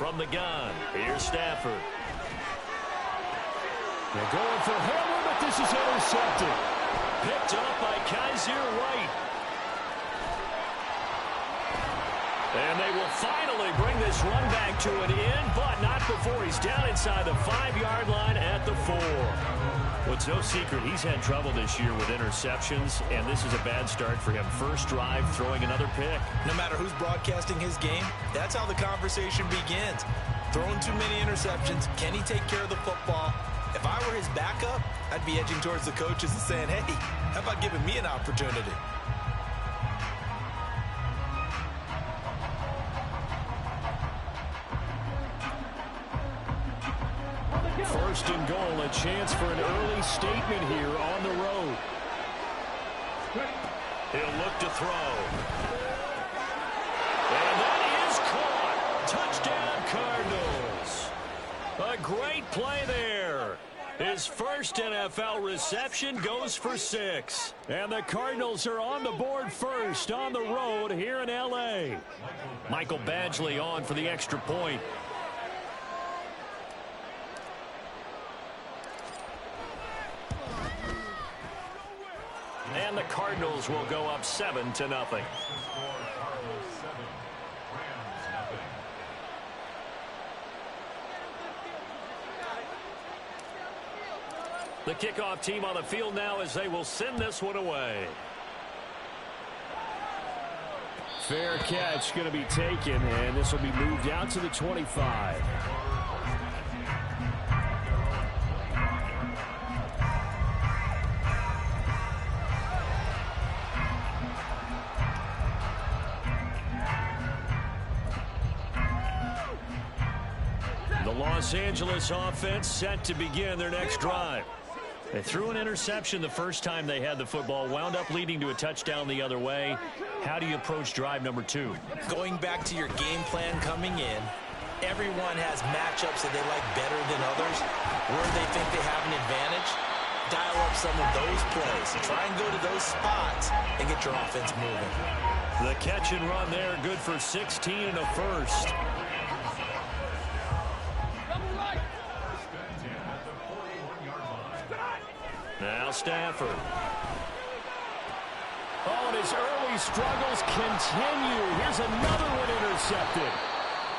From the gun, here's Stafford. They're going for Hamler, but this is intercepted. Picked up by Kaiser White. And they will finally bring this run back to an end, but not before he's down inside the 5-yard line at the 4. Well, it's no secret he's had trouble this year with interceptions, and this is a bad start for him. First drive, throwing another pick. No matter who's broadcasting his game, that's how the conversation begins. Throwing too many interceptions, can he take care of the football? If I were his backup, I'd be edging towards the coaches and saying, hey, how about giving me an opportunity? First and goal, a chance for an early statement here on the road. He'll look to throw. And that is caught. Touchdown, Cardinals. A great play there. His first NFL reception goes for 6. And the Cardinals are on the board first on the road here in L.A. Michael Badgley on for the extra point. And the Cardinals will go up 7-0. The kickoff team on the field now as they will send this one away. Fair catch going to be taken, and this will be moved out to the 25. The Los Angeles offense set to begin their next drive. They threw an interception the first time they had the football, wound up leading to a touchdown the other way. How do you approach drive number 2? Going back to your game plan coming in, everyone has matchups that they like better than others. Where they think they have an advantage, dial up some of those plays. Try and go to those spots and get your offense moving. The catch and run there, good for 16 and a first. Now Stafford. Oh, and his early struggles continue. Here's another one intercepted.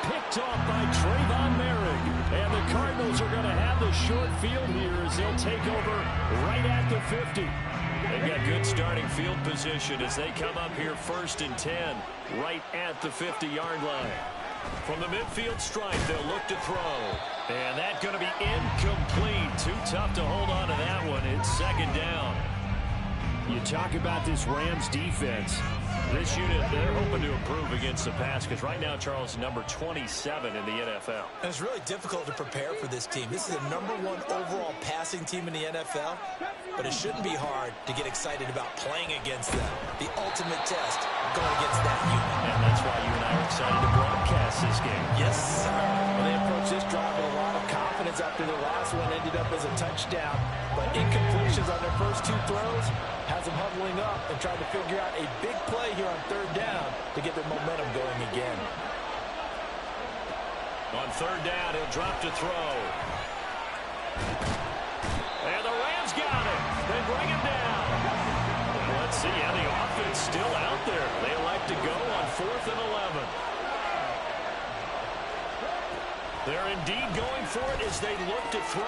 Picked off by Trayvon Merrick. And the Cardinals are going to have the short field here as they'll take over right at the 50. They've got good starting field position as they come up here 1st and 10, right at the 50-yard line. From the midfield stripe, they'll look to throw. And that's going to be incomplete. Too tough to hold on to that one. It's 2nd down. You talk about this Rams defense. This unit, they're hoping to improve against the pass because right now, Charles, number 27 in the NFL. And it's really difficult to prepare for this team. This is the #1 overall passing team in the NFL, but it shouldn't be hard to get excited about playing against them. The ultimate test going against that unit. And that's why you and I are excited to broadcast this game. Yes, sir. Well, they approached this drive with a lot of confidence after the last one ended up as a touchdown. But incompletions on their first 2 throws has them huddling up and trying to figure out a big play here on 3rd down to get their momentum going again. On 3rd down, he'll drop to throw. And the Rams got it. They bring him down. Let's see how the offense still out there. They elect to go on 4th and 11. They're indeed going for it as they look to throw.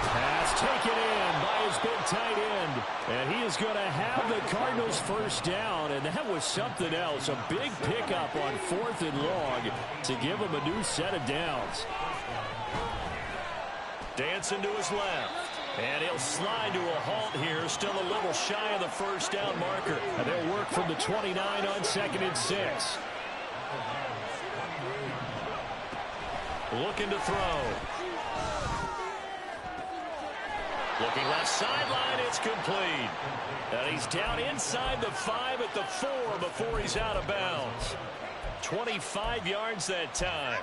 Pass taken in by his big tight end. And he is going to have the Cardinals first down. And that was something else. A big pickup on 4th and long to give him a new set of downs. Dancing to his left. And he'll slide to a halt here. Still a little shy of the first down marker. And they'll work from the 29 on 2nd and 6. Looking to throw. Looking left sideline, it's complete. And he's down inside the 5 at the 4 before he's out of bounds. 25 yards that time.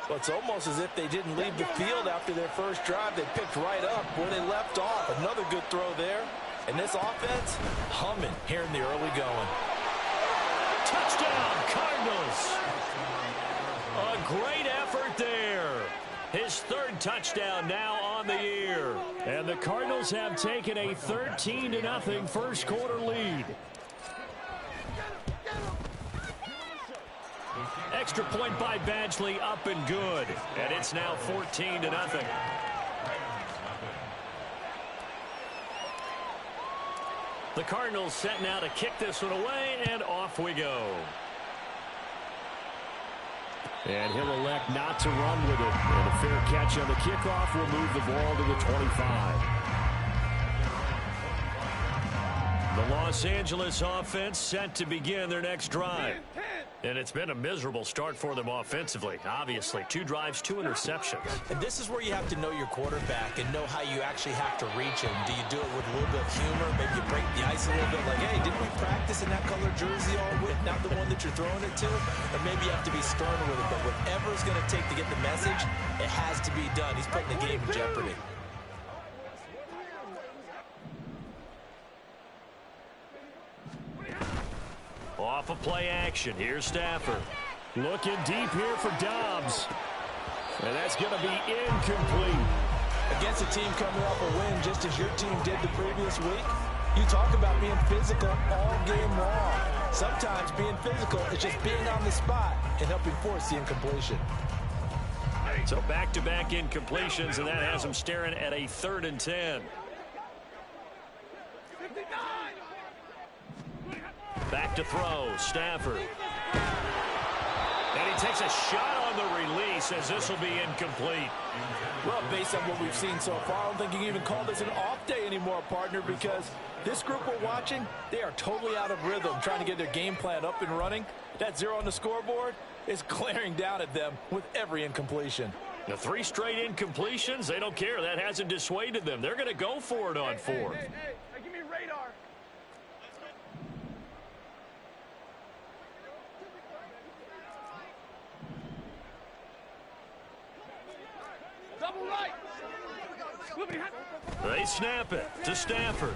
Well, it's almost as if they didn't leave the field after their first drive. They picked right up where they left off. Another good throw there. And this offense, humming here in the early going. Touchdown, Cardinals. A great effort there. His third touchdown now on the year. And the Cardinals have taken a 13-0 first quarter lead. Extra point by Badgley, up and good. And it's now 14-0. The Cardinals set now to kick this one away, and off we go. And he'll elect not to run with it. And a fair catch on the kickoff will move the ball to the 25. The Los Angeles offense set to begin their next drive. And it's been a miserable start for them offensively. Obviously, 2 drives, 2 interceptions. And this is where you have to know your quarterback and know how you actually have to reach him. Do you do it with a little bit of humor? Maybe you break the ice a little bit like, hey, didn't we practice in that color jersey all week? Not the one that you're throwing it to? Or maybe you have to be stern with it. But whatever it's going to take to get the message, it has to be done. He's putting the game in jeopardy. Off of play action. Here's Stafford. Looking deep here for Dobbs. And that's going to be incomplete. Against a team coming off a win just as your team did the previous week, you talk about being physical all game long. Sometimes being physical is just being on the spot and helping force the incompletion. So back-to-back incompletions, and that has him staring at a 3rd and 10. Back to throw, Stafford. And he takes a shot on the release as this will be incomplete. Well, based on what we've seen so far, I don't think you can even call this an off day anymore, partner, because this group we're watching, they are totally out of rhythm, trying to get their game plan up and running. That 0 on the scoreboard is glaring down at them with every incompletion. The 3 straight incompletions, they don't care. That hasn't dissuaded them. They're going to go for it on 4th. Hey, give me radar. Double right. They snap it to Stafford.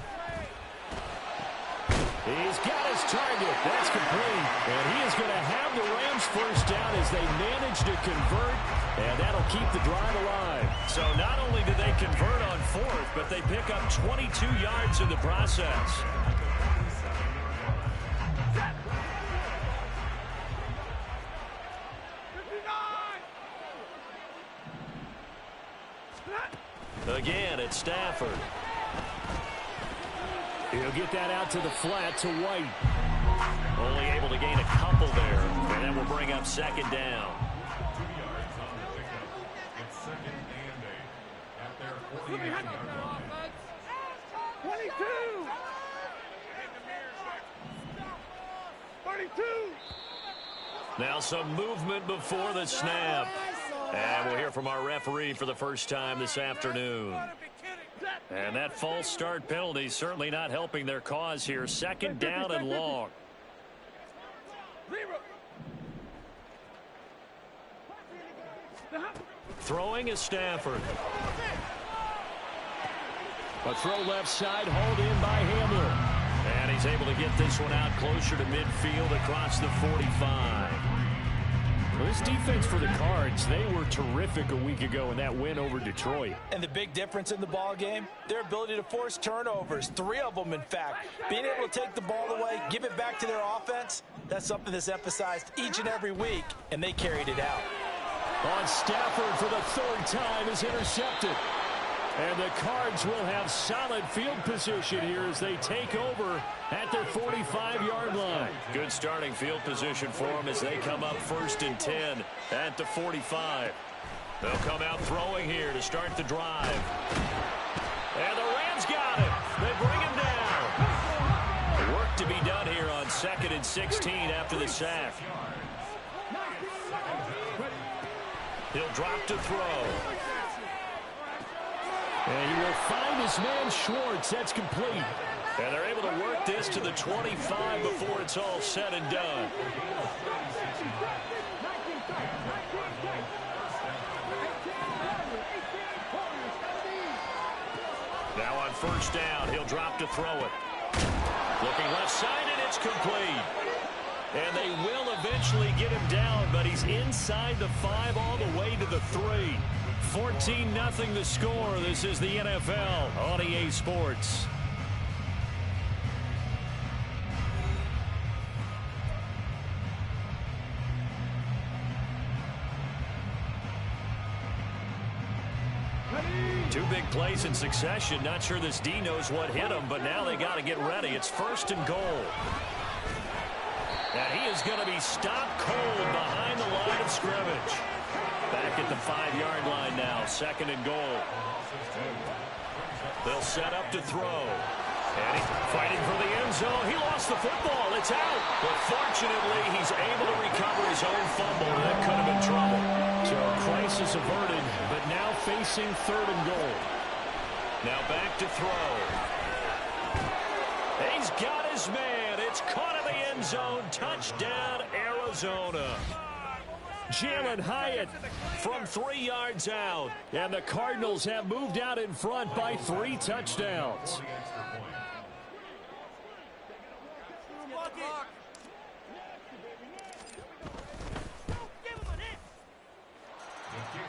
He's got his target. That's complete. And he is going to have the Rams first down as they manage to convert. And that'll keep the drive alive. So not only did they convert on 4th, but they pick up 22 yards in the process. Again, it's Stafford. He'll get that out to the flat to White. Only able to gain a couple there, and that will bring up 2nd down. It's 2nd and 8 at their 48-yard line. 22. 32. Now some movement before the snap. And we'll hear from our referee for the first time this afternoon. And that false start penalty certainly not helping their cause here. 2nd down and long. Throwing is Stafford. A throw left side, hauled in by Hamler. And he's able to get this one out closer to midfield across the 45. Well, this defense for the Cards, they were terrific a week ago in that win over Detroit. And the big difference in the ball game, their ability to force turnovers, 3 of them in fact. Being able to take the ball away, give it back to their offense, that's something that's emphasized each and every week, and they carried it out. On Stafford for the 3rd time is intercepted. And the Cards will have solid field position here as they take over at their 45-yard line. Good starting field position for them as they come up 1st and 10 at the 45. They'll come out throwing here to start the drive. And the Rams got him. They bring him down. Work to be done here on 2nd and 16 after the sack. He'll drop to throw. And he will find his man Schwartz. That's complete. And they're able to work this to the 25 before it's all said and done. Now on 1st down, he'll drop to throw it. Looking left side, and it's complete. And they will eventually get him down, but he's inside the 5 all the way to the 3. 14-0 the score. This is the NFL on EA Sports. Two big plays in succession. Not sure this D knows what hit him, but now they got to get ready. It's 1st and goal. And he is going to be stopped cold behind the line of scrimmage. Back at the 5-yard line now. 2nd and goal. They'll set up to throw. And he's fighting for the end zone. He lost the football. It's out. But fortunately, he's able to recover his own fumble. That could have been trouble. So crisis averted, but now facing 3rd and goal. Now back to throw. He's got his man. It's caught in the end zone. Touchdown, Arizona. Jalen Hyatt From 3 yards out. and the Cardinals have moved out in front by 3 touchdowns.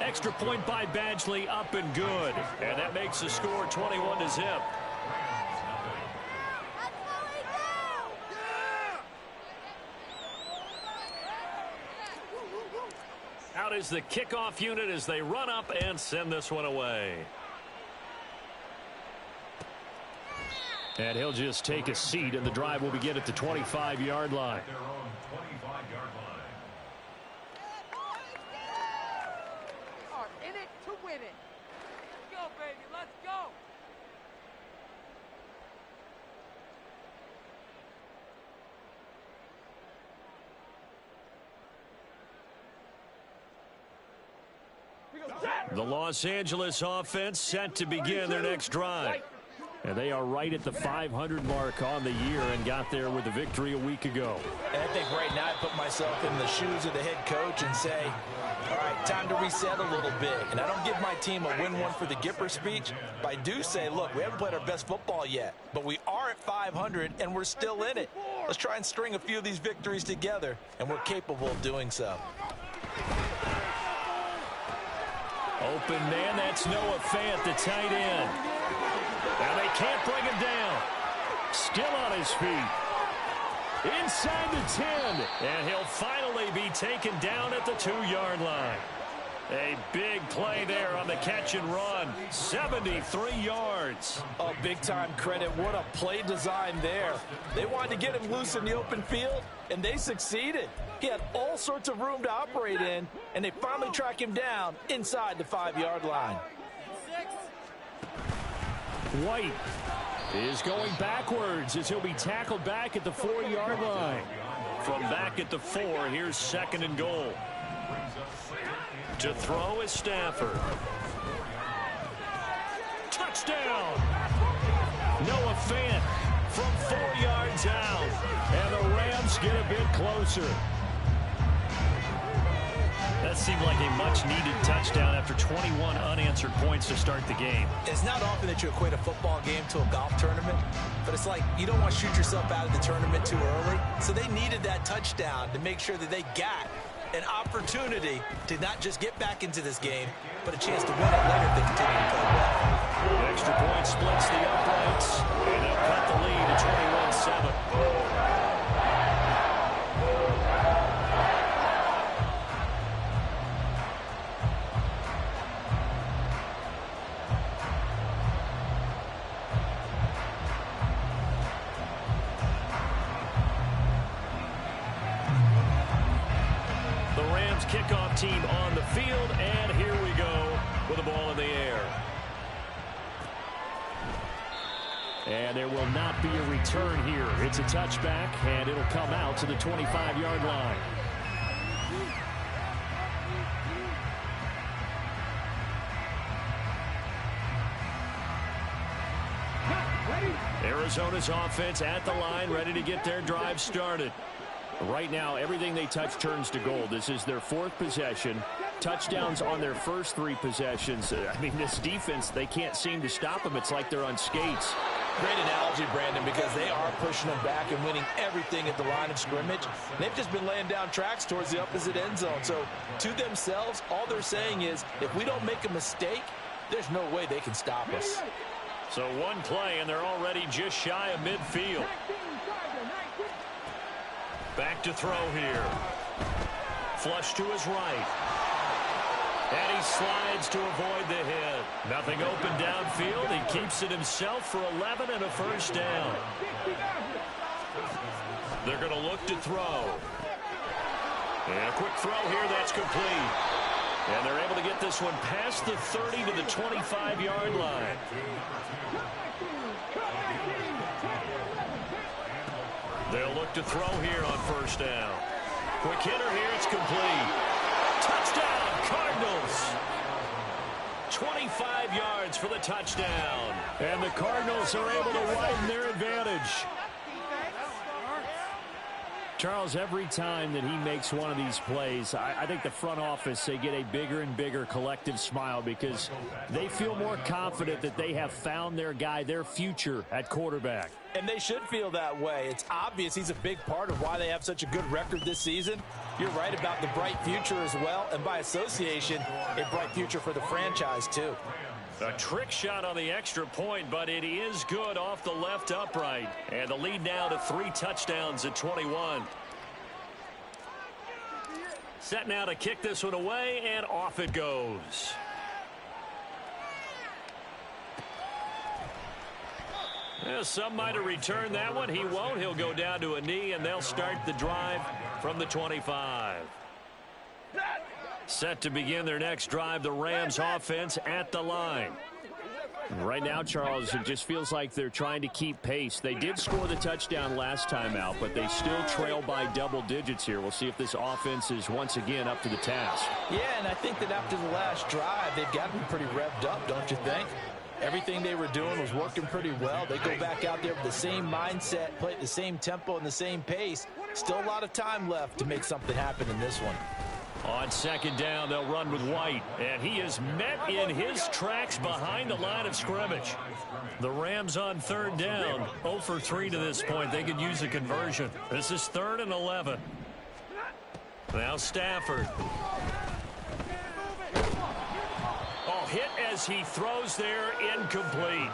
Extra point by Badgley, up and good. And that makes the score 21-0. Out is the kickoff unit as they run up and send this one away. And he'll just take a seat, and the drive will begin at the 25-yard line. In it to win it. Let's go, baby. Let's go. The Los Angeles offense set to begin their next drive. And they are right at the 500 mark on the year and got there with a victory a week ago. And I think right now I put myself in the shoes of the head coach and say, all right, time to reset a little bit. And I don't give my team a win one for the Gipper speech, but I do say, look, we haven't played our best football yet, but we are at 500 and we're still in it. Let's try and string a few of these victories together, and we're capable of doing so. Open man, that's Noah Fant, the tight end. Now they can't bring him down. Still on his feet. Inside the 10. And he'll finally be taken down at the 2-yard line. A big play there on the catch and run. 73 yards. Oh, big-time credit. What a play design there. They wanted to get him loose in the open field, and they succeeded. He had all sorts of room to operate in, and they finally track him down inside the 5-yard line. White is going backwards as he'll be tackled back at the 4-yard line. From back at the 4, here's 2nd and goal. To throw is Stafford. Touchdown! Noah Fant from 4 yards out. And the Rams get a bit closer. That seemed like a much-needed touchdown after 21 unanswered points to start the game. It's not often that you equate a football game to a golf tournament, but it's like you don't want to shoot yourself out of the tournament too early. So they needed that touchdown to make sure that they got an opportunity to not just get back into this game, but a chance to win it later if they continue to play well. The extra point splits the uprights, and they'll cut the lead to 21-7. Kickoff team on the field, and here we go with the ball in the air. And there will not be a return here. It's a touchback, and it'll come out to the 25-yard line. Arizona's offense at the line, ready to get their drive started. Right now, everything they touch turns to gold. This is their 4th possession. Touchdowns on their first 3 possessions. I mean, this defense, they can't seem to stop them. It's like they're on skates. Great analogy, Brandon, because they are pushing them back and winning everything at the line of scrimmage. They've just been laying down tracks towards the opposite end zone. So to themselves, all they're saying is, if we don't make a mistake, there's no way they can stop us. So one play, and they're already just shy of midfield. Back to throw here. Flush to his right. And he slides to avoid the hit. Nothing open downfield. He keeps it himself for 11 and a first down. They're going to look to throw. And a quick throw here. That's complete. And they're able to get this one past the 30 to the 25-yard line. They'll look to throw here on first down. Quick hitter here. It's complete. Touchdown, Cardinals. 25 yards for the touchdown. And the Cardinals are able to widen their advantage. Charles, every time that he makes one of these plays, I think the front office, they get a bigger and bigger collective smile because they feel more confident that they have found their guy, their future at quarterback. And they should feel that way. It's obvious he's a big part of why they have such a good record this season. You're right about the bright future as well, and by association, a bright future for the franchise too. A trick shot on the extra point, but it is good off the left upright. And the lead now to 3 touchdowns at 21. Set now to kick this one away, and off it goes. Yeah, some might have returned that one. He won't. He'll go down to a knee, and they'll start the drive from the 25. Set to begin their next drive, the Rams offense at the line. Right now, Charles, it just feels like they're trying to keep pace. They did score the touchdown last time out, but they still trail by double digits here. We'll see if this offense is once again up to the task. Yeah, and I think that after the last drive, they've got to be pretty revved up, don't you think? Everything they were doing was working pretty well. They go back out there with the same mindset, play at the same tempo and the same pace. Still a lot of time left to make something happen in this one. On second down, they'll run with White, and he is met in his tracks behind the line of scrimmage. The Rams on third down, 0 for 3 to this point. They could use a conversion. This is 3rd and 11. Now Stafford. Oh, hit as he throws there, incomplete.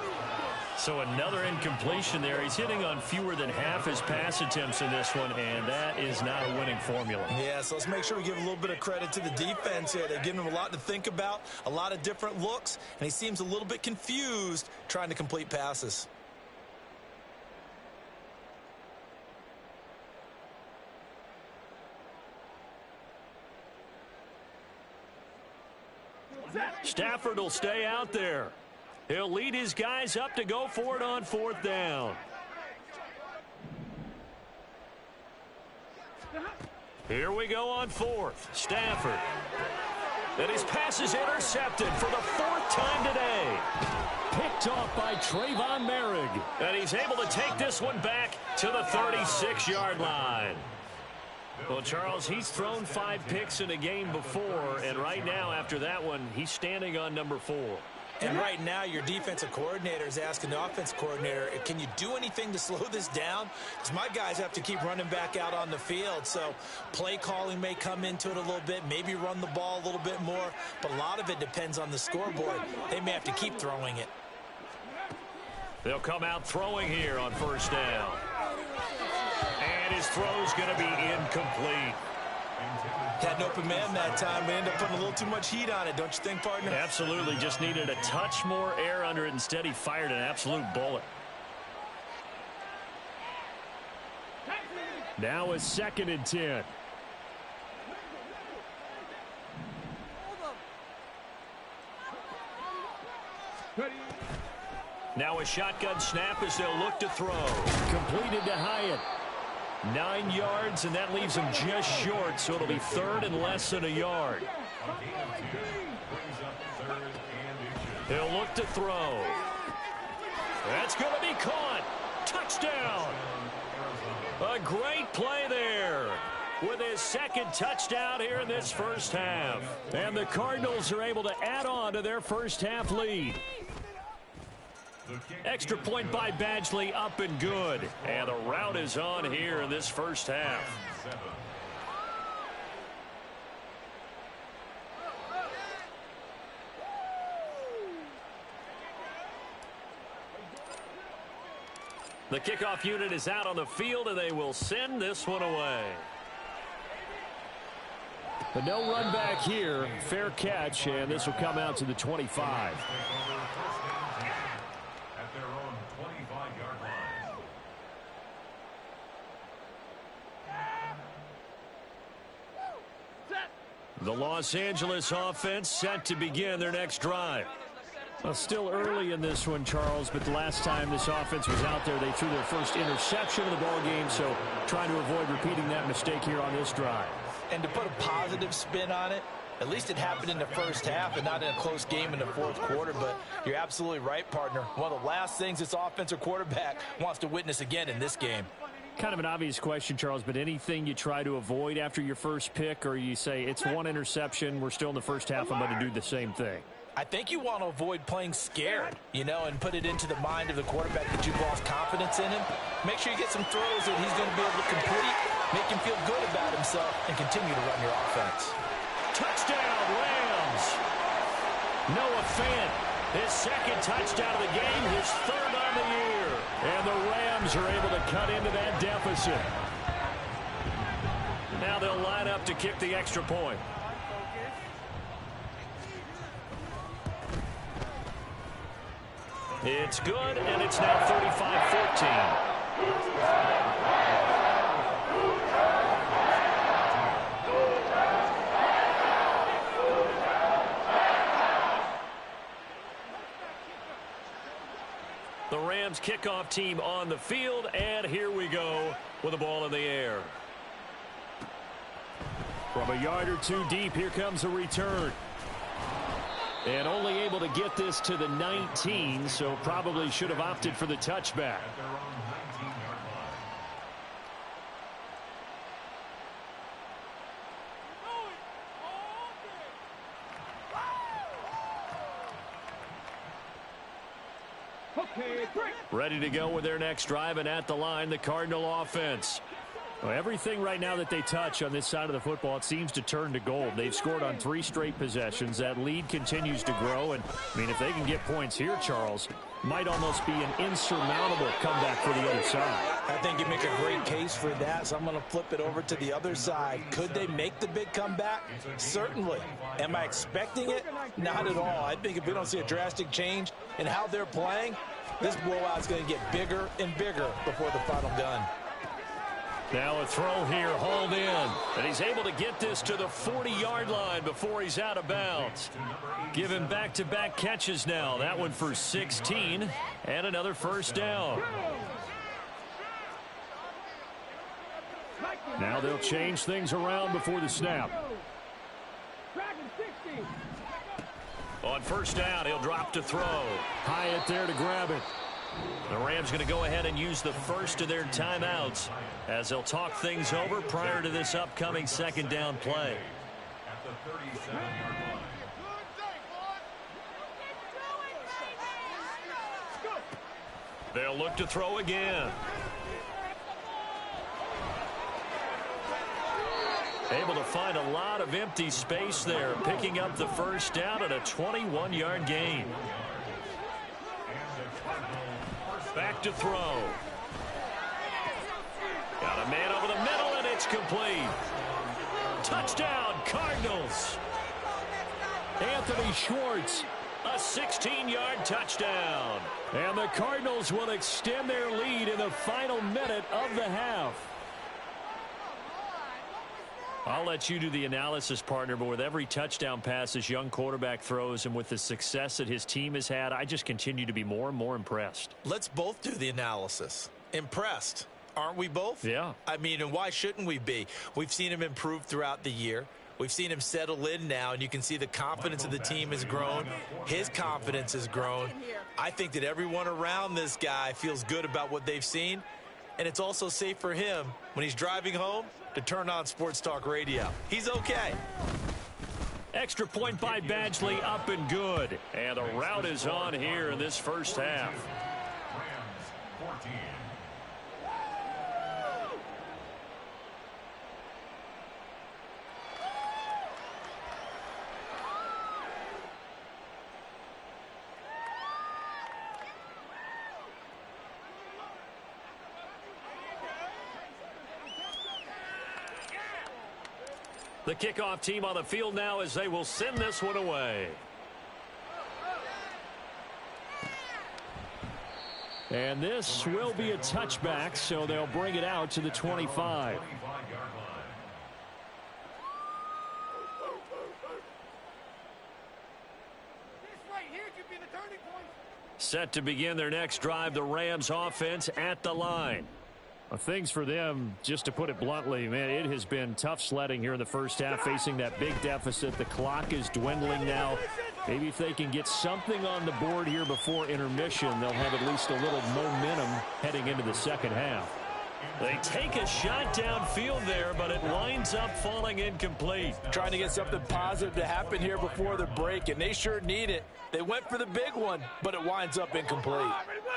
So another incompletion there. He's hitting on fewer than half his pass attempts in this one, and that is not a winning formula. Yeah, so let's make sure we give a little bit of credit to the defense here. They're giving him a lot to think about, a lot of different looks, and he seems a little bit confused trying to complete passes. Stafford will stay out there. He'll lead his guys up to go for it on 4th down. Here we go on 4th. Stafford. And his pass is intercepted for the 4th time today. Picked off by Trayvon Merrick. And he's able to take this one back to the 36-yard line. Well, Charles, he's thrown 5 picks in a game before, and right now after that one, he's standing on number 4. And right now, your defensive coordinator is asking the offensive coordinator, can you do anything to slow this down? Because my guys have to keep running back out on the field. So play calling may come into it a little bit, maybe run the ball a little bit more. But a lot of it depends on the scoreboard. They may have to keep throwing it. They'll come out throwing here on 1st down. And his throw's going to be incomplete. Had an open man that time, but ended up putting a little too much heat on it, don't you think, partner? Absolutely. Just needed a touch more air under it. Instead, he fired an absolute bullet. Now a 2nd and 10. Now a shotgun snap as they'll look to throw. Completed to Hyatt. 9 yards, and that leaves him just short, so it'll be 3rd and less than a yard. He'll look to throw. That's going to be caught. Touchdown. A great play there with his 2nd touchdown here in this first half. And the Cardinals are able to add on to their first half lead. Extra point by Badgley, up and good. And the rout is on here in this first half. The kickoff unit is out on the field, and they will send this one away. But no run back here. Fair catch, and this will come out to the 25. At their own 25-yard line. The Los Angeles offense set to begin their next drive. Well, still early in this one, Charles, but the last time this offense was out there, they threw their first interception of the ball game, so trying to avoid repeating that mistake here on this drive. And to put a positive spin on it, at least it happened in the first half and not in a close game in the fourth quarter. But you're absolutely right, partner. One of the last things this offensive quarterback wants to witness again in this game. Kind of an obvious question, Charles, but anything you try to avoid after your first pick, or you say it's one interception, we're still in the first half, I'm going to do the same thing? I think you want to avoid playing scared, and put it into the mind of the quarterback that you've lost confidence in him. Make sure you get some throws that he's going to be able to complete, make him feel good about himself, and continue to run your offense. Touchdown, Rams! Noah Fant, his second touchdown of the game, his third on the year. And the Rams are able to cut into that deficit. Now they'll line up to kick the extra point. It's good, and it's now 35-14. The Rams kickoff team on the field, and here we go with the ball in the air. From a yard or two deep, here comes a return. And only able to get this to the 19, so probably should have opted for the touchback. At their own 19-yard line. Ready to go with their next drive, and at the line, the Cardinal offense. Well, everything right now that they touch on this side of the football, it seems to turn to gold. They've scored on 3 straight possessions. That lead continues to grow. And, if they can get points here, Charles, might almost be an insurmountable comeback for the other side. I think you make a great case for that, so I'm going to flip it over to the other side. Could they make the big comeback? Certainly. Am I expecting it? Not at all. I think if we don't see a drastic change in how they're playing, this blowout's going to get bigger and bigger before the final gun. Now a throw here, hauled in. And he's able to get this to the 40-yard line before he's out of bounds. Give him back-to-back catches now. That one for 16 and another first down. Now they'll change things around before the snap. On first down, he'll drop to throw. Hyatt there to grab it. The Rams going to go ahead and use the first of their timeouts as they'll talk things over prior to this upcoming second down play. At the 37-yard line. They'll look to throw again. Able to find a lot of empty space there, picking up the first down at a 21-yard gain. Back to throw. Got a man over the middle, and it's complete. Touchdown, Cardinals. Anthony Schwartz. A 16-yard touchdown. And the Cardinals will extend their lead in the final minute of the half. I'll let you do the analysis, partner, but with every touchdown pass this young quarterback throws and with the success that his team has had, I just continue to be more and more impressed. Let's both do the analysis. Impressed. Aren't we both? Yeah. And why shouldn't we be? We've seen him improve throughout the year. We've seen him settle in now, and you can see the confidence of the team has grown. His confidence has grown. I think that everyone around this guy feels good about what they've seen, and it's also safe for him when he's driving home to turn on Sports Talk Radio. He's okay. Extra point by Badgley, up and good. And the rout is on here in this first half. Rams 14. The kickoff team on the field now as they will send this one away. And this will be a touchback, so they'll bring it out to the 25. Set to begin their next drive, the Rams offense at the line. Well, things for them, just to put it bluntly, man, it has been tough sledding here in the first half, facing that big deficit. The clock is dwindling now. Maybe if they can get something on the board here before intermission, they'll have at least a little momentum heading into the second half. They take a shot downfield there, but it winds up falling incomplete. Trying to get something positive to happen here before the break, and they sure need it. They went for the big one, but it winds up incomplete.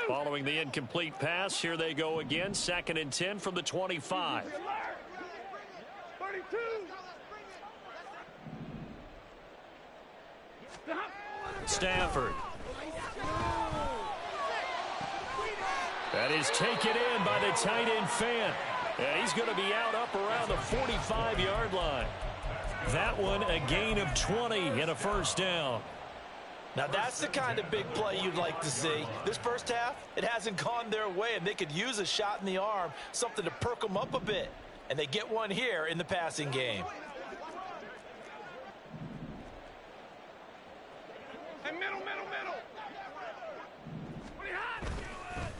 Following the incomplete pass, here they go again. 2nd and 10 from the 25. 32. Stafford. That is taken in by the tight end Fant. And he's going to be out up around the 45-yard line. That one a gain of 20 and a first down. Now that's the kind of big play you'd like to see. This first half, it hasn't gone their way, and they could use a shot in the arm, something to perk them up a bit. And they get one here in the passing game. Hey, middle.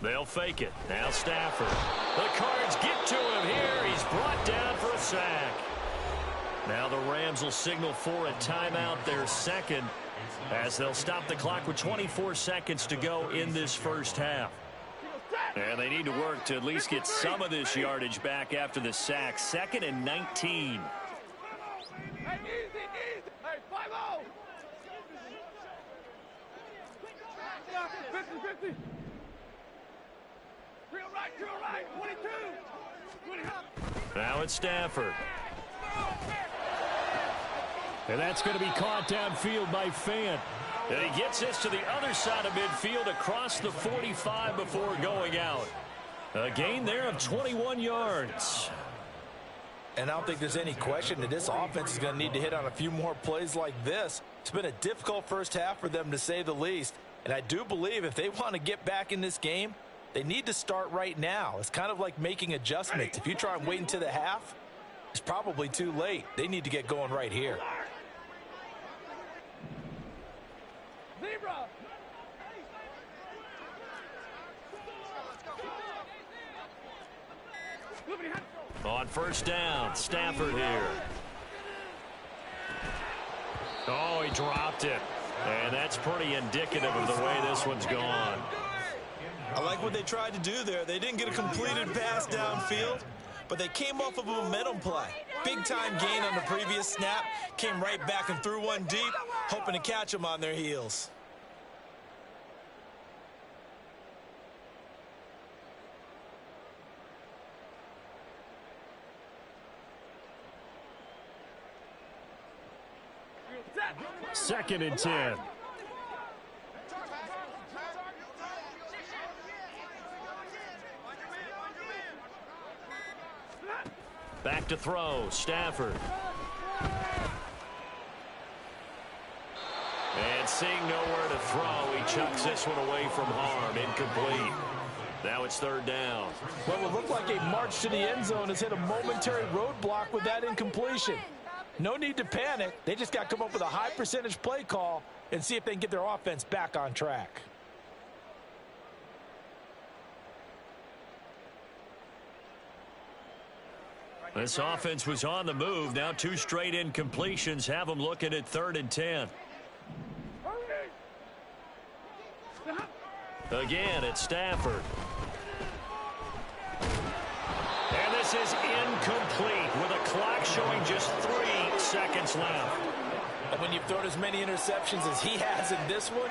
They'll fake it. Now Stafford. The Cards get to him here. He's brought down for a sack. Now the Rams will signal for a timeout, their second, as they'll stop the clock with 24 seconds to go in this first half. And they need to work to at least get some of this yardage back after the sack. 2nd and 19. Hey, easy. Hey, 5-0. 50. Real right. 22. Now it's Stafford. And that's going to be caught downfield by Fant. And he gets this to the other side of midfield across the 45 before going out. A gain there of 21 yards. And I don't think there's any question that this offense is going to need to hit on a few more plays like this. It's been a difficult first half for them, to say the least. And I do believe if they want to get back in this game, they need to start right now. It's kind of like making adjustments. If you try and wait until the half, it's probably too late. They need to get going right here. Zebra. On first down, Stafford here. Oh, he dropped it. And that's pretty indicative of the way this one's gone. I like what they tried to do there. They didn't get a completed pass downfield, but they came off of a momentum play. Big-time gain on the previous snap, came right back and threw one deep, hoping to catch them on their heels. Second and 10. Back to throw, Stafford. And seeing nowhere to throw, he chucks this one away from harm, incomplete. Now it's third down. What would look like a march to the end zone has hit a momentary roadblock with that incompletion. No need to panic. They just got to come up with a high percentage play call and see if they can get their offense back on track. This offense was on the move. Now 2 straight incompletions have them looking at 3rd and 10. Again, it's Stafford. And this is incomplete with a clock showing just 3 seconds left. And when you've thrown as many interceptions as he has in this one,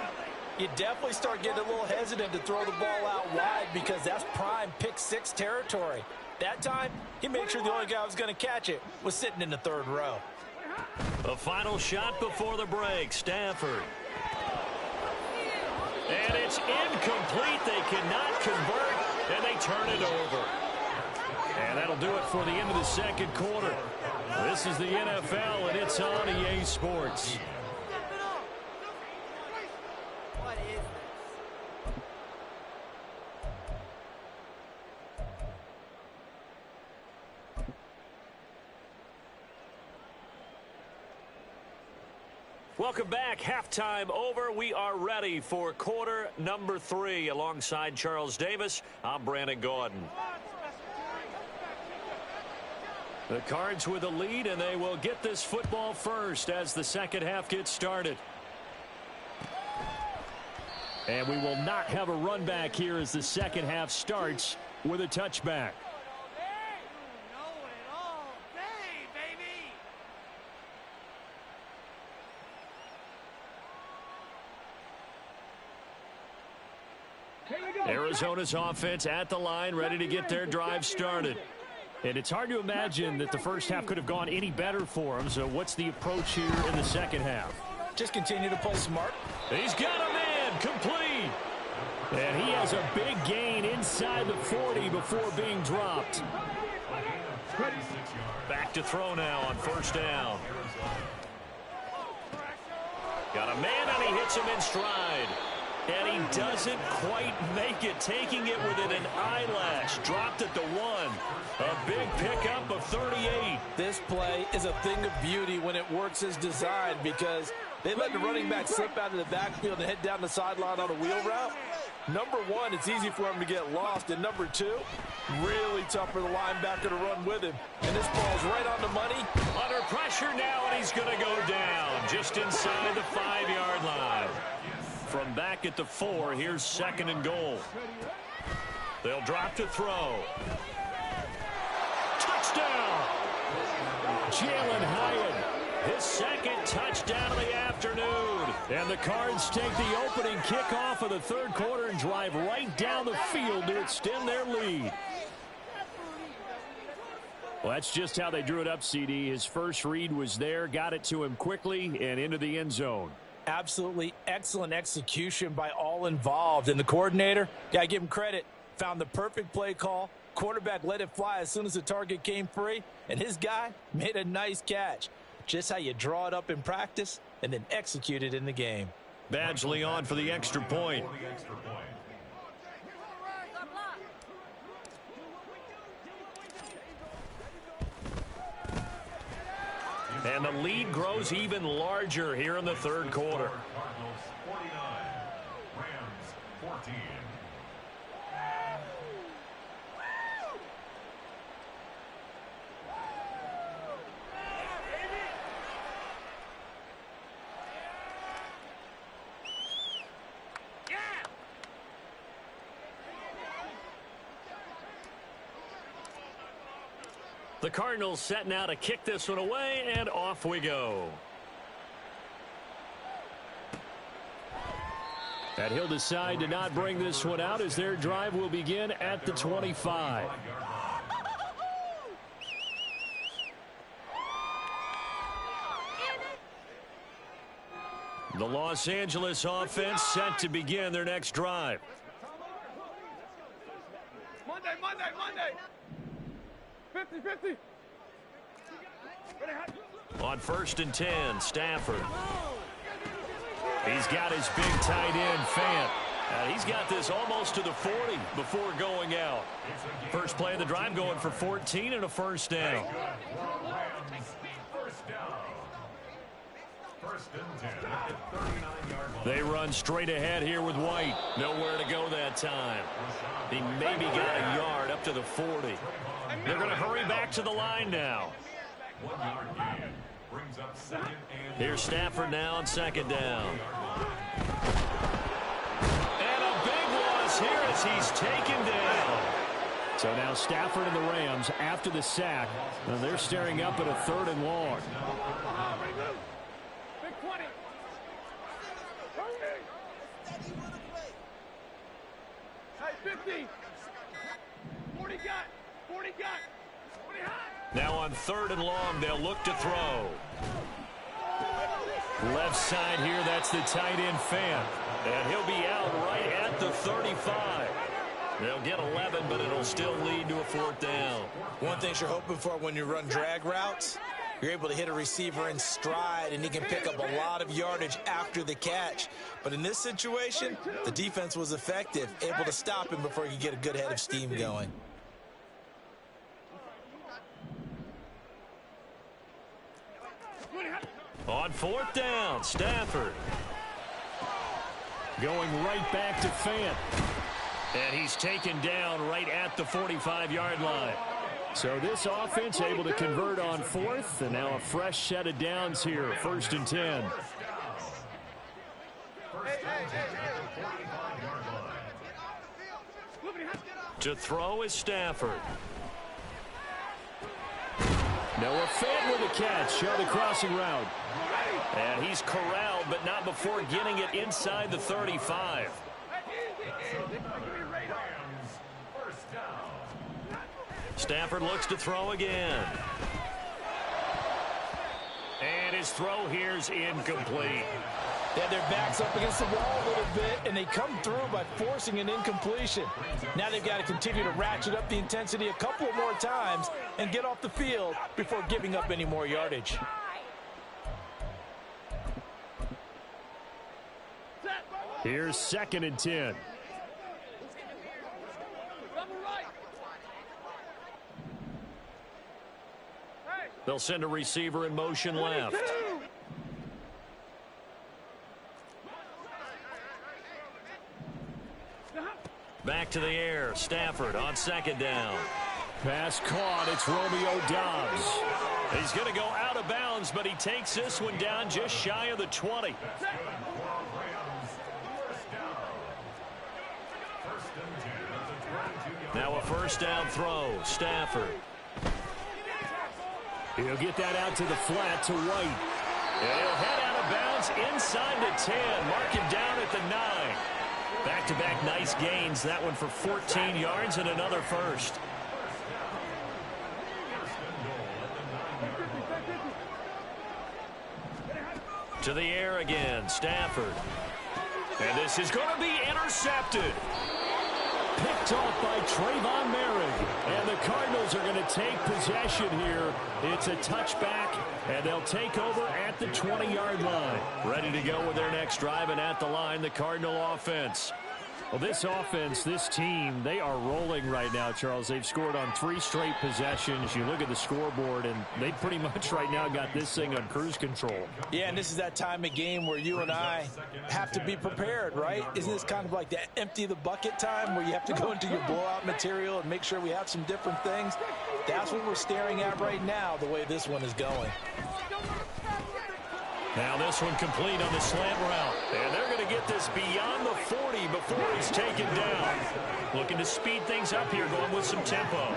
you definitely start getting a little hesitant to throw the ball out wide because that's prime pick-6 territory. That time, he made sure the only guy who was going to catch it was sitting in the third row. A final shot before the break. Stafford. And it's incomplete. They cannot convert, and they turn it over. And that'll do it for the end of the second quarter. This is the NFL, and it's on EA Sports. Welcome back. Halftime over. We are ready for quarter number 3. Alongside Charles Davis, I'm Brandon Gaudin. The Cards with a lead, and they will get this football first as the second half gets started. And we will not have a run back here as the second half starts with a touchback. Arizona's offense at the line, ready to get their drive started. And it's hard to imagine that the first half could have gone any better for them. So what's the approach here in the second half? Just continue to play smart. He's got a man, complete. And he has a big gain inside the 40 before being dropped. Back to throw now on first down. Got a man, and he hits him in stride. And he doesn't quite make it, taking it within an eyelash. Dropped at the 1. A big pickup of 38. This play is a thing of beauty when it works as designed because they let the running back slip out of the backfield and head down the sideline on a wheel route. Number 1, it's easy for him to get lost. And number 2, really tough for the linebacker to run with him. And this ball's right on the money. Under pressure now, and he's going to go down just inside the 5-yard line. From back at the 4, here's second and goal. They'll drop to throw. Touchdown! Jalen Hyatt, his second touchdown of the afternoon. And the Cards take the opening kickoff of the third quarter and drive right down the field to extend their lead. Well, that's just how they drew it up, CD. His first read was there, got it to him quickly, and into the end zone. Absolutely excellent execution by all involved. And the coordinator, got to give him credit, found the perfect play call. Quarterback let it fly as soon as the target came free. And his guy made a nice catch. Just how you draw it up in practice and then execute it in the game. Badgley on for the extra point. And the lead grows even larger here in the third quarter. Cardinals 49, Rams 14. The Cardinals setting out to kick this one away, and off we go. And he'll decide to not bring this one out as their drive will begin at the 25. The Los Angeles offense set to begin their next drive. Monday. 50-50. On first and 10, Stafford. He's got his big tight end, Fant. He's got this almost to the 40 before going out. First play of the drive going for 14 and a first down. They run straight ahead here with White. Nowhere to go that time. He maybe got a yard up to the 40. They're going to hurry back to the line now. 1 yard gain brings up second and Here's Stafford now on second down. And a big loss here as he's taken down. So now Stafford and the Rams after the sack. And they're staring up at a 3rd and long. 20. Hey, 50. 40 got. 40 got. 40 hot. Now on 3rd and long, they'll look to throw. Left side here, that's the tight end Fant. And he'll be out right at the 35. They'll get 11, but it'll still lead to a 4th down. One thing you're hoping for when you run drag routes, you're able to hit a receiver in stride, and he can pick up a lot of yardage after the catch. But in this situation, the defense was effective, able to stop him before he could get a good head of steam going. On 4th down, Stafford. Going right back to Fant. And he's taken down right at the 45-yard line. So this offense able to convert on 4th, and now a fresh set of downs here, 1st and 10. To throw is Stafford. Noah Fant with a catch on the crossing route. And he's corralled, but not before getting it inside the 35. Stafford looks to throw again. And his throw here's incomplete. They had their backs up against the wall a little bit, and they come through by forcing an incompletion. Now they've got to continue to ratchet up the intensity a couple more times and get off the field before giving up any more yardage. Here's 2nd and 10. They'll send a receiver in motion left. Back to the air. Stafford on 2nd down. Pass caught. It's Romeo Doubs. He's going to go out of bounds, but he takes this one down just shy of the 20. Now a 1st down throw. Stafford. He'll get that out to the flat to White. And he'll head out of bounds inside the 10. Mark him down at the 9. Back-to-back nice gains. That one for 14 yards and another first. To the air again. Stafford. And this is going to be intercepted. Picked off by Trayvon Merrick. And the Cardinals are going to take possession here. It's a touchback, and they'll take over at the 20-yard line. Ready to go with their next drive, and at the line, the Cardinal offense. Well, this offense, this team, they are rolling right now, Charles. They've scored on 3 straight possessions. You look at the scoreboard, and they pretty much right now got this thing on cruise control. Yeah, and this is that time of game where you and I have to be prepared, right? Isn't this kind of like that empty the bucket time where you have to go into your blowout material and make sure we have some different things? That's what we're staring at right now, the way this one is going. Now this one complete on the slant route. And they're going to get this beyond the 40 before he's taken down. Looking to speed things up here, going with some tempo.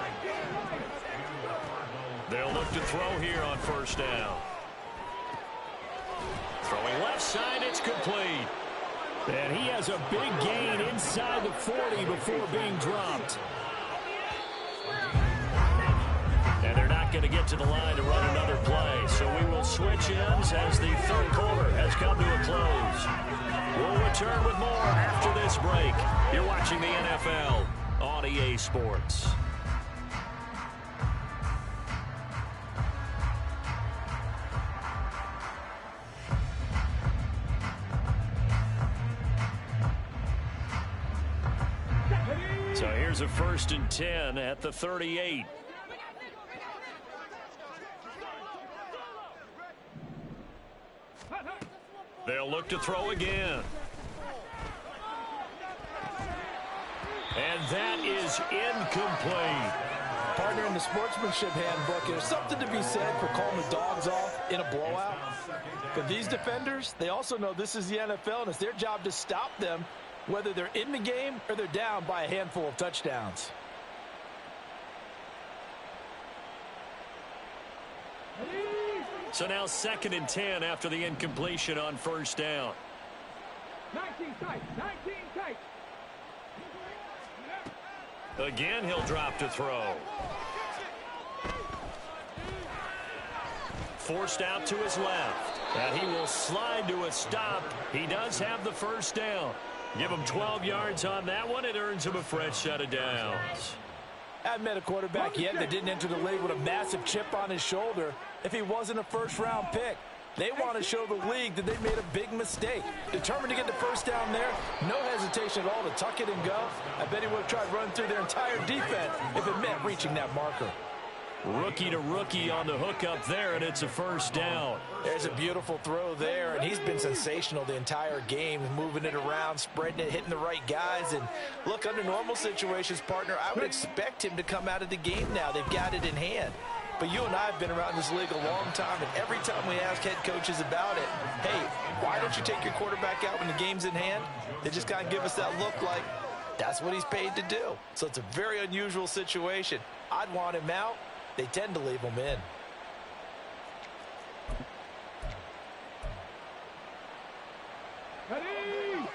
They'll look to throw here on 1st down. Throwing left side, it's complete. And he has a big gain inside the 40 before being dropped. And they're not going to get to the line to run another play. So we will switch ends as the 3rd quarter has come to a close. We'll return with more after this break. You're watching the NFL on EA Sports. So here's a 1st and 10 at the 38. They'll look to throw again. And that is incomplete. Partner, in the sportsmanship handbook, there's something to be said for calling the dogs off in a blowout. But these defenders, they also know this is the NFL, and it's their job to stop them, whether they're in the game or they're down by a handful of touchdowns. So now 2nd and 10 after the incompletion on first down. 19 tight. 19 tight. Again, he'll drop to throw. Forced out to his left. And he will slide to a stop. He does have the first down. Give him 12 yards on that one. It earns him a fresh set of downs. I haven't met a quarterback yet that didn't enter the league with a massive chip on his shoulder if he wasn't a first-round pick. They want to show the league that they made a big mistake. Determined to get the first down there, no hesitation at all to tuck it and go. I bet he would have tried running through their entire defense if it meant reaching that marker. Rookie to rookie on the hook up there, and it's a first down. There's a beautiful throw there, and he's been sensational the entire game, moving it around, spreading it, hitting the right guys. And look, under normal situations, partner, I would expect him to come out of the game now. They've got it in hand. But you and I have been around this league a long time, and every time we ask head coaches about it, hey, why don't you take your quarterback out when the game's in hand? They just kind of give us that look like that's what he's paid to do. So it's a very unusual situation. I'd want him out. They tend to leave him in.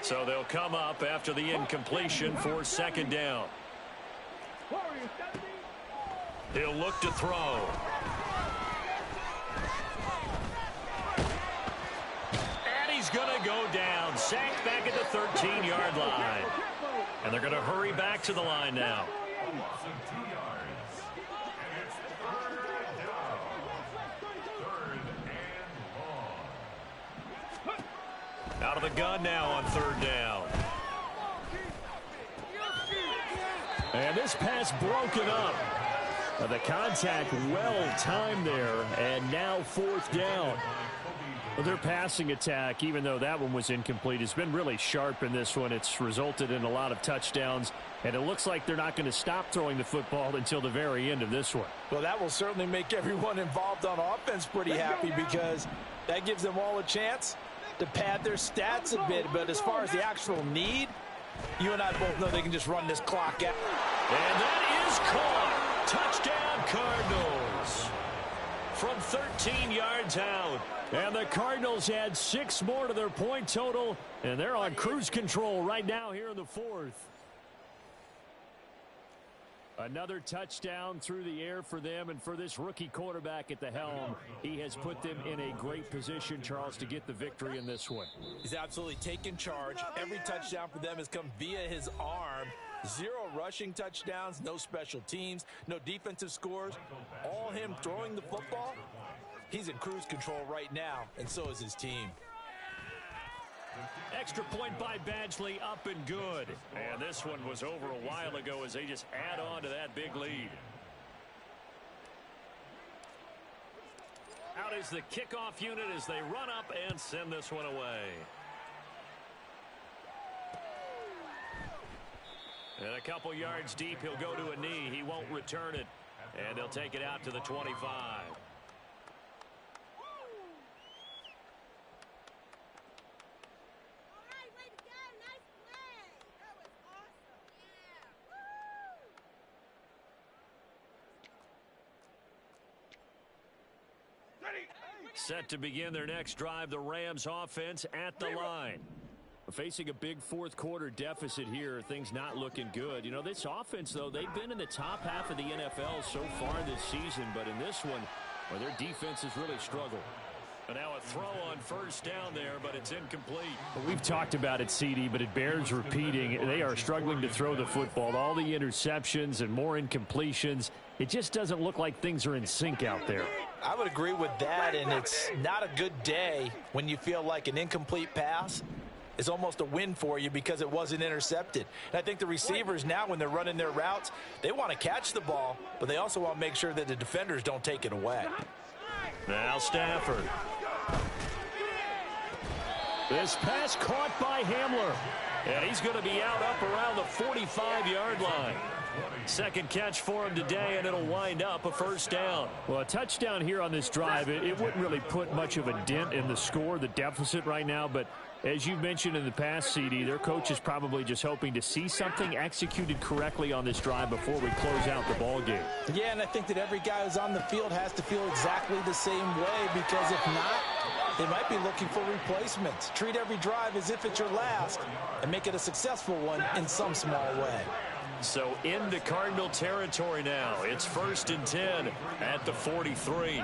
So they'll come up after the incompletion for 2nd down. He'll look to throw. And he's going to go down. Sacked back at the 13-yard line. And they're going to hurry back to the line now. Out of the gun now on 3rd down. And this pass broken up. The contact well timed there, and now 4th down. Well, their passing attack, even though that one was incomplete, has been really sharp in this one. It's resulted in a lot of touchdowns, and it looks like they're not going to stop throwing the football until the very end of this one. Well, that will certainly make everyone involved on offense pretty happy, because that gives them all a chance to pad their stats a bit. But as far as the actual need, you and I both know they can just run this clock out. And that is caught. Touchdown, Cardinals. From 13 yards out. And the Cardinals add 6 more to their point total, and they're on cruise control right now here in the 4th. Another touchdown through the air for them, and for this rookie quarterback at the helm, he has put them in a great position, Charles, to get the victory in this one. He's absolutely taken charge. Every touchdown for them has come via his arm. 0 rushing touchdowns, no special teams, no defensive scores. All him throwing the football. He's in cruise control right now, and so is his team. Extra point by Badgley, up and good. And this one was over a while ago as they just add on to that big lead. Out is the kickoff unit as they run up and send this one away. And a couple yards deep, he'll go to a knee. He won't return it. And they'll take it out to the 25. Set to begin their next drive, the Rams offense at the line. Facing a big 4th quarter deficit here, things not looking good. You know, this offense, though, they've been in the top half of the NFL so far this season, but in this one, well, their defense has really struggled. And now a throw on first down there, but it's incomplete. Well, we've talked about it, CD, but it bears repeating. They are struggling to throw the football. All the interceptions and more incompletions. It just doesn't look like things are in sync out there. I would agree with that, and it's not a good day when you feel like an incomplete pass is almost a win for you because it wasn't intercepted. And I think the receivers now, when they're running their routes, they want to catch the ball, but they also want to make sure that the defenders don't take it away. Now Stafford. This pass caught by Hamler. And he's going to be out up around the 45-yard line. Second catch for him today, and it'll wind up a first down. Well, a touchdown here on this drive, it wouldn't really put much of a dent in the score, the deficit right now, but As you've mentioned in the past, CD, their coach is probably just hoping to see something executed correctly on this drive before we close out the ball game. Yeah, and I think that every guy who's on the field has to feel exactly the same way, because if not, they might be looking for replacements. Treat every drive as if it's your last and make it a successful one in some small way. So into Cardinal territory now. It's 1st and 10 at the 43.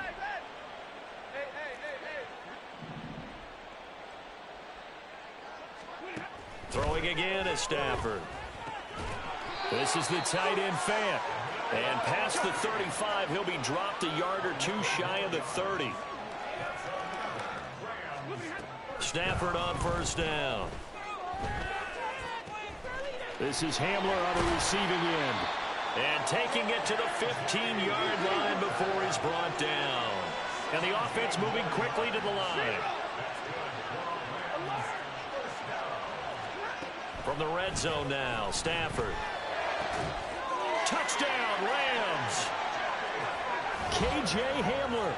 Throwing again is Stafford. This is the tight end Fant. And past the 35, he'll be dropped a yard or two shy of the 30. Stafford on 1st down. This is Hamler on the receiving end. And taking it to the 15-yard line before he's brought down. And the offense moving quickly to the line. From the red zone now, Stafford. Touchdown, Rams. KJ Hamler.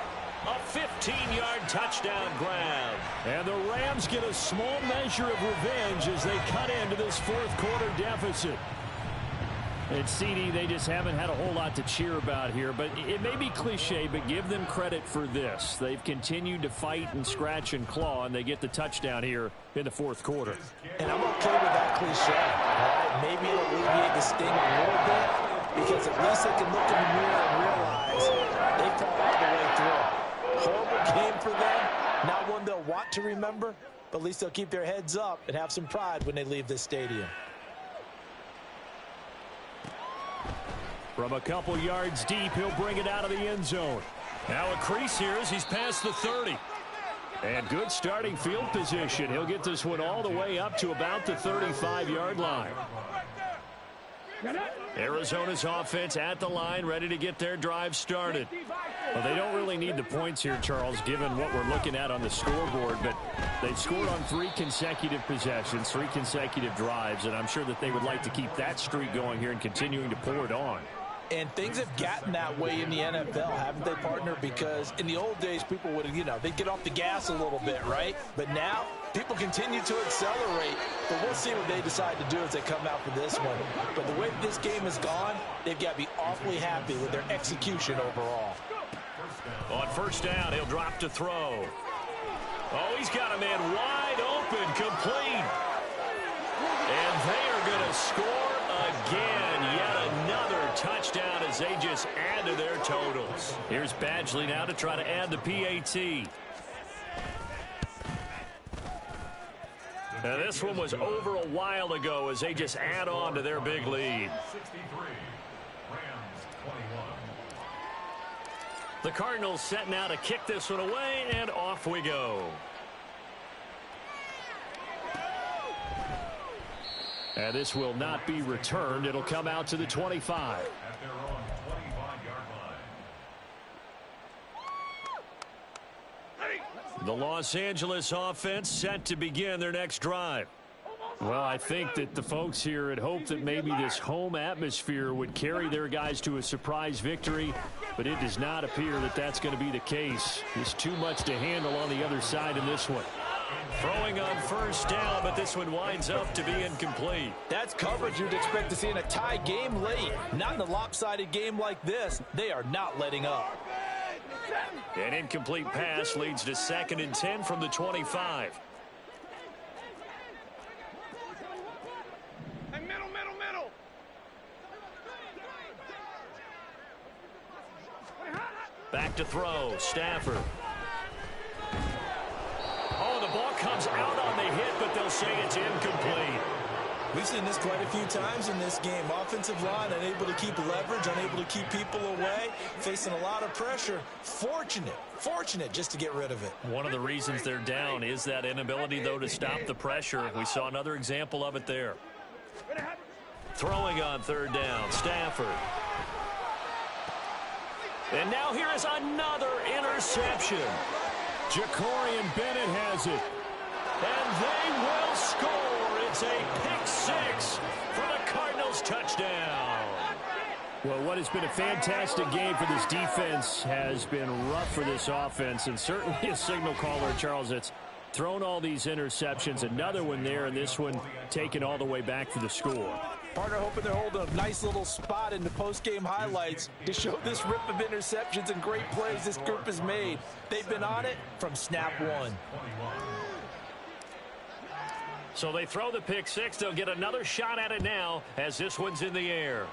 A 15-yard touchdown grab. And the Rams get a small measure of revenge as they cut into this fourth quarter deficit. And CD, they just haven't had a whole lot to cheer about here, but it may be cliche, but give them credit for this. They've continued to fight and scratch and claw, and they get the touchdown here in the fourth quarter. And I'm okay with that cliche. All right? Maybe it'll alleviate the sting a little bit, because at least they can look in the mirror and realize they fought all the way through. Horrible game for them. Not one they'll want to remember, but at least they'll keep their heads up and have some pride when they leave this stadium. From a couple yards deep, he'll bring it out of the end zone. Now a crease here as he's past the 30. And good starting field position. He'll get this one all the way up to about the 35-yard line. Arizona's offense at the line, ready to get their drive started. Well, they don't really need the points here, Charles, given what we're looking at on the scoreboard, but they've scored on 3 consecutive possessions, 3 consecutive drives, and I'm sure that they would like to keep that streak going here and continuing to pour it on. And things have gotten that way in the NFL, haven't they, partner? Because in the old days, people would, they'd get off the gas a little bit, right? But now, people continue to accelerate. But we'll see what they decide to do as they come out for this one. But the way this game has gone, they've got to be awfully happy with their execution overall. On 1st down, he'll drop to throw. Oh, he's got a man wide open, complete. And they are going to score again. Yet another touchdown as they just add to their totals. Here's Badgley now to try to add the PAT. Now this one was over a while ago as they just add on to their big lead. 63, Rams 21. The Cardinals set now to kick this one away, and off we go. And this will not be returned. It'll come out to the 25. At their own 25-yard line. The Los Angeles offense set to begin their next drive. Well, I think that the folks here had hoped that maybe this home atmosphere would carry their guys to a surprise victory, but it does not appear that that's going to be the case. There's too much to handle on the other side in this one. Throwing on 1st down, but this one winds up to be incomplete. That's coverage you'd expect to see in a tie game late. Not in a lopsided game like this. They are not letting up. An incomplete pass leads to 2nd and 10 from the 25. Middle. Back to throw, Stafford. Oh, the ball comes out on the hit, but they'll say it's incomplete. We've seen this quite a few times in this game. Offensive line unable to keep leverage, unable to keep people away, facing a lot of pressure. Fortunate just to get rid of it. One of the reasons they're down is that inability, though, to stop the pressure. We saw another example of it there. Throwing on 3rd down, Stafford. And now here is another interception. Jacorian Bennett has it. And they will score. It's a pick 6 for the Cardinals touchdown. Well, what has been a fantastic game for this defense has been rough for this offense, and certainly a signal caller, Charles, that's thrown all these interceptions. Another one there, and this one taken all the way back to the score. Partner hoping they're holding a nice little spot in the post-game highlights to show this rip of interceptions and great plays this group has made. They've been on it from snap one. So they throw the pick six. They'll get another shot at it now as this one's in the air.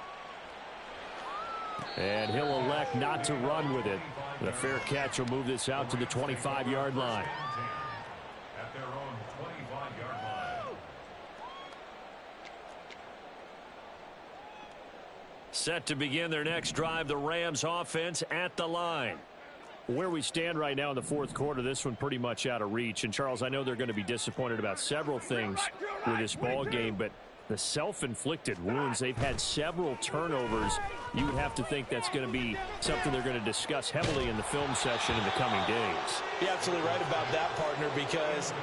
And he'll elect not to run with it. The fair catch will move this out to the 25-yard line. At their own 25-yard line. Set to begin their next drive, the Rams offense at the line. Where we stand right now in the fourth quarter, this one pretty much out of reach. And, Charles, I know they're going to be disappointed about several things with this ball game, but the self-inflicted wounds, they've had several turnovers. You would have to think that's going to be something they're going to discuss heavily in the film session in the coming days. You're absolutely right about that, partner, because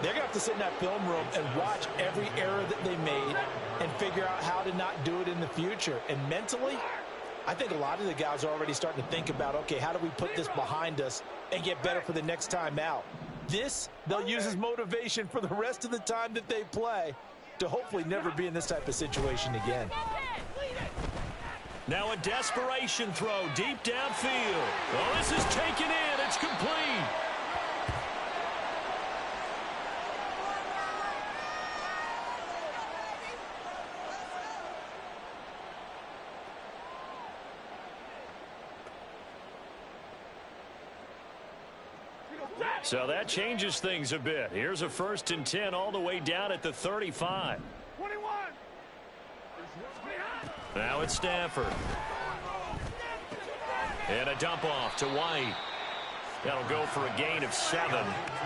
they're going to have to sit in that film room and watch every error that they made and figure out how to not do it in the future. And mentally, I think a lot of the guys are already starting to think about, okay, how do we put this behind us and get better for the next time out? This, they'll use as motivation for the rest of the time that they play to hopefully never be in this type of situation again. Now a desperation throw deep downfield. Oh, this is taken in. It's complete. So that changes things a bit. Here's a 1st and 10 all the way down at the 35. 21. Now it's Stafford. And a dump off to White. That'll go for a gain of 7,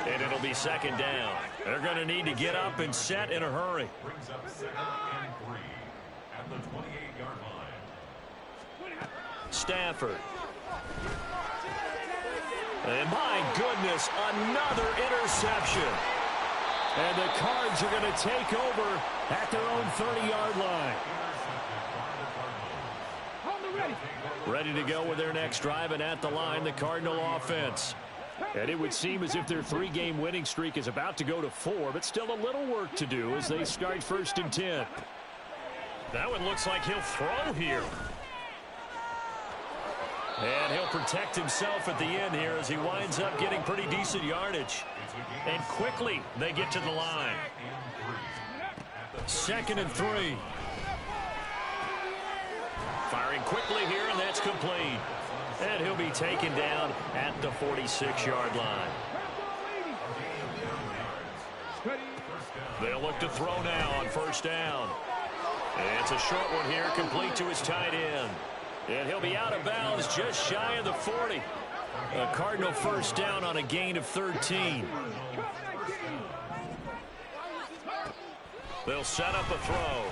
and it'll be 2nd down. They're going to need to get up and set in a hurry. Brings up 2nd and 3 at the 28-yard line. Stafford. And my goodness, another interception. And the Cards are going to take over at their own 30-yard line. Ready to go with their next drive, and at the line, the Cardinal offense. And it would seem as if their 3-game winning streak is about to go to 4, but still a little work to do as they start 1st and 10. That one looks like he'll throw here. And he'll protect himself at the end here as he winds up getting pretty decent yardage. And quickly they get to the line. 2nd and 3. Firing quickly here, and that's complete. And he'll be taken down at the 46-yard line. They'll look to throw now on 1st down. And it's a short one here, complete to his tight end. And he'll be out of bounds just shy of the 40. A Cardinal 1st down on a gain of 13. They'll set up a throw.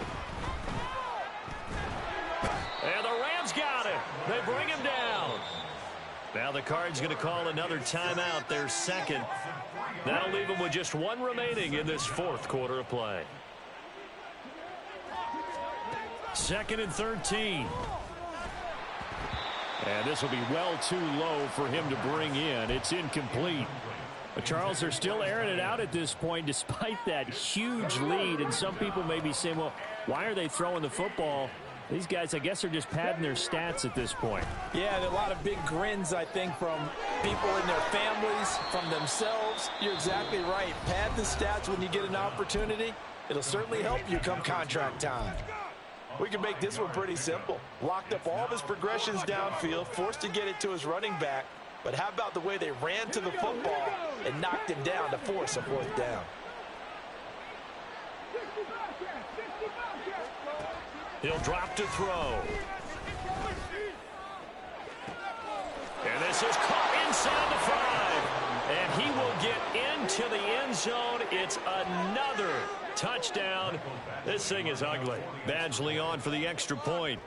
And the Rams got it. They bring him down. Now the Cards going to call another timeout, their 2nd. That'll leave them with just 1 remaining in this 4th quarter of play. 2nd and 13. And this will be well too low for him to bring in. It's incomplete. But Charles, they're still airing it out at this point despite that huge lead. And some people may be saying, well, why are they throwing the football? These guys, I guess, are just padding their stats at this point. Yeah, there are a lot of big grins, I think, from people in their families, from themselves. You're exactly right. Pad the stats when you get an opportunity. It'll certainly help you come contract time. We can make this one pretty simple. Locked up all of his progressions downfield, forced to get it to his running back. But how about the way they ran to the football and knocked him down to force a 4th down? He'll drop to throw. And this is caught inside the 5. And he will get into the end zone. It's another touchdown. This thing is ugly. Badgley on for the extra point.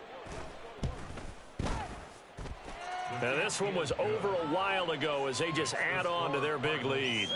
Now this one was over a while ago as they just add on to their big lead.